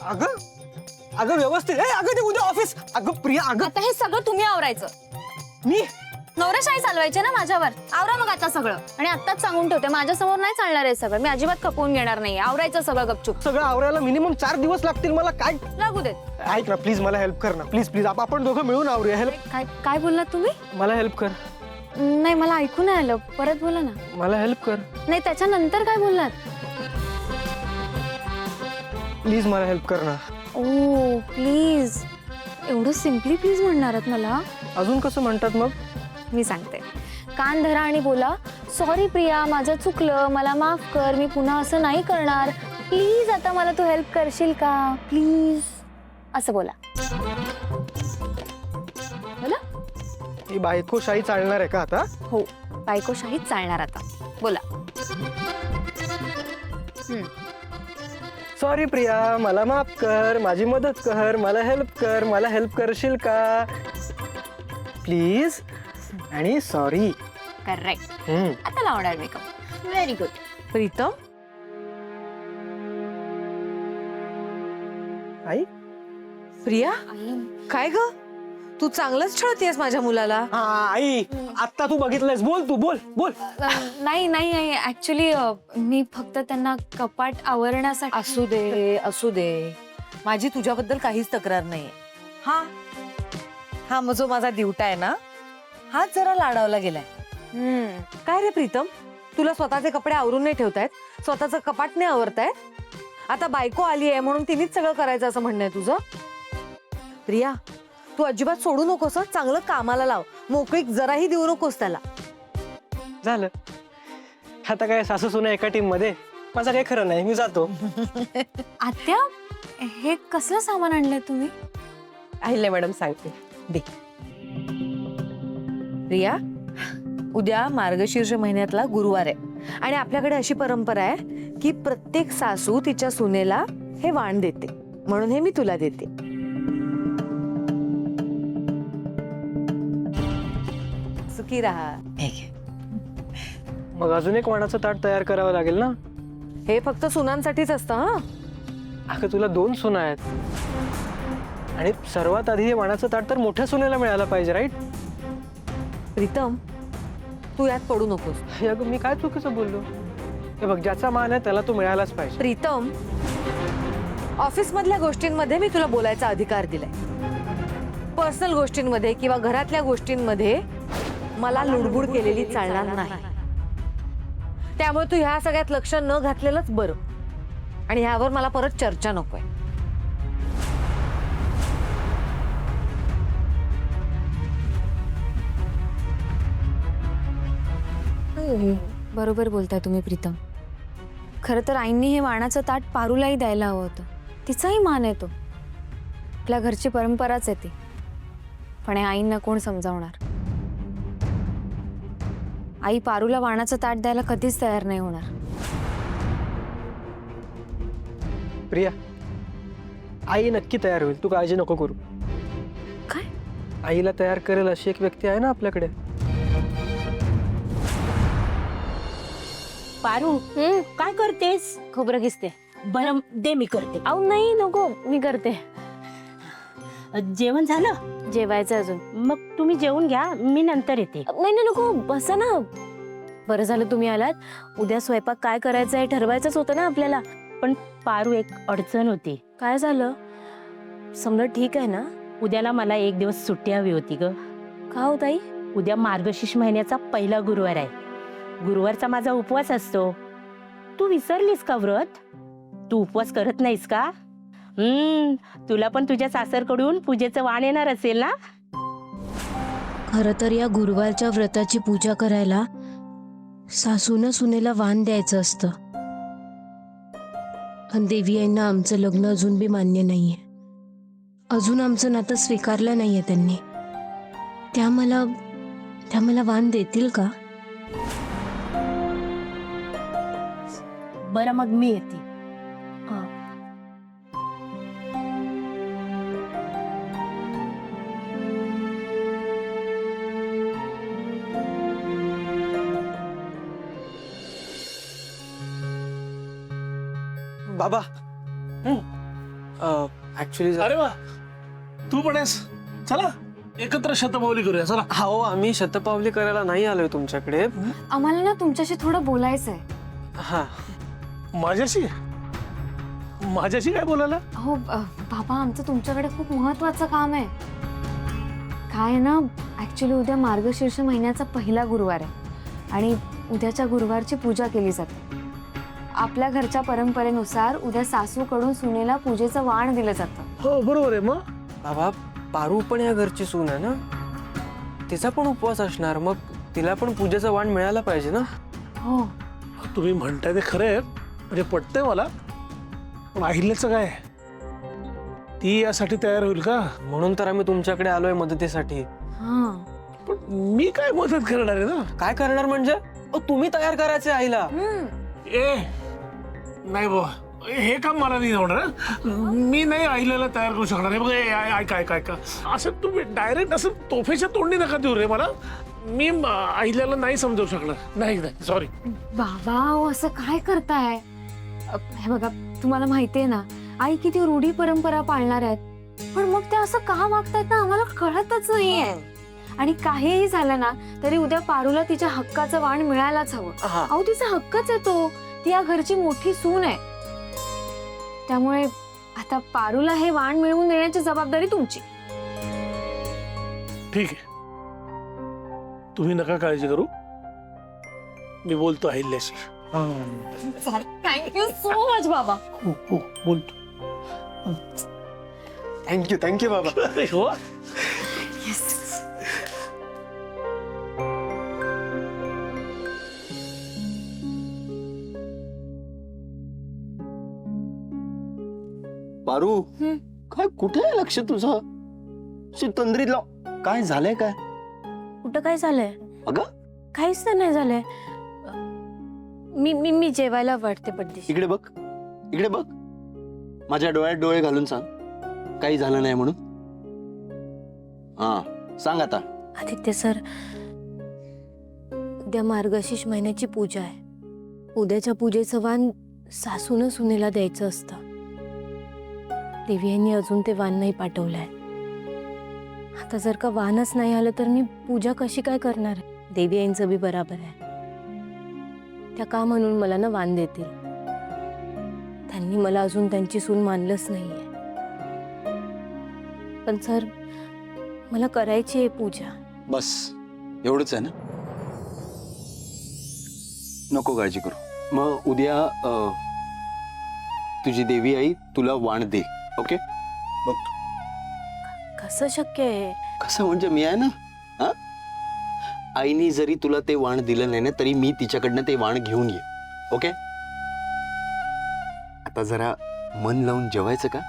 अगं अगं व्यवस्थित अगं ते उद्या ऑफिस. अगं प्रिया अगं आता हे सगळं तुम्ही आवरायचं. मी नवराशाही चालवायचे ना माझ्यावर. आवरा मग आता सगळं. आणि आत्ताच सांगून ठेवते माझ्यासमोर नाही चालणार आहे सगळं. मी अजिबात खपवून घेणार नाही. आवरायचं सगळं गपचूप. सगळं आवरायला मिनिमम 4 दिवस लागतील मला. काय लागू देत. ऐक ना प्लीज मला हेल्प कर ना प्लीज प्लीज. आपण दोघं मिळून आवरूया. हेल्प काय काय बोललात तुम्ही? मला हेल्प कर. नाही मला ऐकू नाही आलं. परत बोला ना. मला हेल्प कर नाही त्याच्यानंतर काय बोललात? प्लीज मला हेल्प कर ना. ओ प्लीज. एवढं सिम्पली प्लीज म्हणणार आहात मला? अजून कसं म्हणतात मग? मी सांगते. कान धरा आणि बोला, सॉरी प्रिया माझं चुकलं, मला माफ कर, मी पुन्हा असं नाही करणार, प्लीज आता मला तू हेल्प करशील का प्लीज, असं बोला. बोला. ही बायकोशाही चालणार आहे का आता? हो बायकोशाहीच चालणार आता. बोला. सॉरी प्रिया मला माफ कर, माझी मदत कर, मला हेल्प कर, मला हेल्प करशील का प्लीज. आणि सॉरी. करेक्ट. आता लावणार मेकअप. Very good. प्रीतम आई. प्रिया काय ग तू चांगलंच ठेवतेस माझ्या मुलाला. हा आई आता तू बघितलंयस. बोल तू बोल बोल. नाही नाही ऍक्च्युली मी फक्त त्यांना कपाट आवरण्यासाठी. असू दे माझी तुझ्याबद्दल काहीच तक्रार नाहीये. हा हा जो माझा दिवटा आहे ना हाच जरा लाडावला गेलाय. काय रे प्रीतम तुला स्वतःचे कपडे आवरून नाही ठेवतायत, स्वतःचं कपाट नाही आवरतायत. आता बायको आली आहे म्हणून तिनेच सगळं करायचं असं म्हणणं आहे तुझं. प्रिया तू अजिबात सोडू नकोस. चांगलं कामाला लाव. मोकळीक जराही देऊ नकोस त्याला. झालं आता काय सासू सुना एका टीम मध्ये. माझं काही खरं नाही. मी जातो. आत्या हे कसलं सामान आणलंय तुम्ही? अहिले मॅडम सांगते दे. प्रिया उद्या मार्गशीर्ष महिन्यातला गुरुवार आहे आणि आपल्याकडे अशी परंपरा आहे की प्रत्येक सासू तिच्या सुनेला हे वाण देते, म्हणून हे मी तुला देते. सुखी राहा. मग अजून एक वाणाचं ताट तयार करावं लागेल ना? हे फक्त सुनांसाठीच असतं. हा अगं तुला 2 सुना आहेत आणि सर्वात आधी हे वाणाचं ताट तर मोठ्या सुनेला मिळायला पाहिजे. राईट प्रीतम तू यात पडू नकोस. अगं मी काय चुकीचं बोललो? हे बघ ज्याचा मान आहे त्याला तो मिळायलाच पाहिजे. प्रीतम ऑफिस मधल्या गोष्टींमध्ये मी तुला बोलायचा अधिकार दिलाय. पर्सनल गोष्टींमध्ये किंवा घरातल्या गोष्टींमध्ये मला लुडबुड केलेली चालणार नाही. त्यामुळे तू ह्या सगळ्यात लक्ष न घातलेलंच बरं. आणि ह्यावर मला परत चर्चा नकोय. बरोबर बोलताय तुम्ही प्रीतम. खरं तर आईंनी हे वाणाचं ताट पारूलाही द्यायला हवं होतं. तिचाही मान आहे तो. आपल्या घरची परंपराच आहे ती. पण हे आईंना कोण समजावणार? आई पारूला वाणाचं ताट द्यायला कधीच तयार नाही होणार. प्रिया आई नक्की तयार होईल. तू काळजी नको करू. काय? आईला तयार करेल अशी एक व्यक्ती आहे ना आपल्याकडे. पारू काय करतेस? खोबरं घिसते. बरं दे मी करते. अहो नाही नको मी करते. जेवण झालं? जेवायचं अजून. मग तुम्ही जेवून घ्या, मी नंतर येते. नाही नाही नको बसा ना. बरं झालं तुम्ही आलात. उद्या स्वयंपाक काय करायचं आहे ठरवायचंच होतं ना आपल्याला. पण पारू एक अडचण होती. काय झालं? समजा ठीक आहे ना? उद्याला मला 1 दिवस सुट्टी हवी होती ग. का हो ताई? उद्या मार्गशीर्ष महिन्याचा पहिला गुरुवार आहे. गुरुवारचा माझा उपवास असतो. तू विसरलीस का व्रत? तू उपवास करत नाहीस का? तुला पण तुझ्या सासरकडून पूजेचं वाण येणार असेल ना? खरं तर या गुरुवारच्या व्रताची पूजा करायला सासूनं सुनेला वाण द्यायचं असतं. पण देवी आईंना आमचं लग्न अजून बी मान्य नाहीये. अजून आमचं नातं स्वीकारलं नाहीये त्यांनी. त्या मला वाण देतील का? बरं मग मी येते. बाबा ऍक्च्युली अरे वा, तू पण आहेस. चला एकत्र शतपावली करूया. चला. हो, आम्ही शतपावली करायला नाही आलोय तुमच्याकडे. आम्हाला ना तुमच्याशी थोडं बोलायचंय. हा, माझ्याशी माझ्याशी काय बोलायला? हो बाबा, आमचं तुमच्याकडे खूप महत्वाचं काम आहे. काय आहे ना, ऍक्च्युली उद्या मार्गशीर्ष महिन्याचा पहिला गुरुवार आहे आणि उद्याच्या गुरुवारची पूजा केली जाते. आपल्या घरच्या परंपरेनुसार उद्या सासूकडून सुनेला पूजेचं वाण दिलं जातं. हो बरोबर आहे. मग बाबा, पारू पण या घरची सून आहे ना, तिचा पण उपवास असणार, मग तिला पण पूजेचं वाण मिळायला पाहिजे ना. हो, तुम्ही म्हणताय ते खरं आहे, म्हणजे पटतंय मला. पण अहिल्याचं काय? ती यासाठी तयार होईल का? म्हणून तर आम्ही तुमच्याकडे आलोय मदतीसाठी. हा. पण मी काय मदत करणार आहे ना? काय करणार म्हणजे? तुम्ही तयार करायचे आईला. ए नाही बाबा, हे काम मला नाही होणार. मी नाही आईला तयार करू शकणार आहे. बघ ऐका, असं तुम्ही डायरेक्ट असं तोफेच्या तोंडी नका देऊ रे मला. मी आईला नाही समजावू शकणार. नाही सॉरी. बाबा, अहो, असं काय करताय? हे बघा, तुम्हाला माहितीये ना, आई किती रूढी परंपरा पाळणार आहेत, पण मग ते असं का वागतायत ना, आम्हाला कळतच नाहीये. आणि काहीही झालं ना तरी उद्या पारूला तिच्या हक्काचं वाण मिळायलाच हवं. हा. अहो, तिचा हक्कच आहे तो. ती या घरची मोठी सून आहे. त्यामुळे आता पारूला हे वाण मिळवून देण्याची जबाबदारी तुमची. ठीक आहे, तुम्ही नका काळजी करू. मी बोलतो अहिल्याशी. थँक्यू सो मच बाबा. हो बोलतो. थँक्यू बाबा. हो. पारू, काय कुठे आहे लक्ष तुझं? तंद्रीत लाव. काय झालंय काय? कुठं काय झालंय? अगं काहीच तर नाही झालंय. मी मी मी जेवायला वाटते पडदेशी. इकडे बघ, इकडे बघ. माझ्या डोळ्यात डोळे घालून सांग, काही झालं नाही म्हणून. हा सांग आता. आदित्य सर, उद्या मार्गशीर्ष महिन्याची पूजा आहे. उद्याच्या पूजेचं वाण सासून सुनेला द्यायचं असतं. देवी यांनी अजून ते वाण नाही पाठवलंय. आता जर का वाणच नाही आलं तर मी पूजा कशी काय करणार? देवी यांचं बी बराबर आहे. त्या का म्हणून मला ना वाण देतील? त्यांनी मला अजून त्यांची सून मानलंच नाहीये. पण सर, मला करायची आहे पूजा. बस एवढंच आहे ना? नको काळजी करू. मग उद्या तुझी देवी आई तुला वाण दे. ओके? बघ कसं शक्य आहे? कसं म्हणजे मी आहे ना. हा, आईनी जरी तुला ते वाण दिलं नाही ना तरी मी तिच्याकडनं ते वाण घेऊन ये. ओके? आता जरा मन लावून जेवायचं का?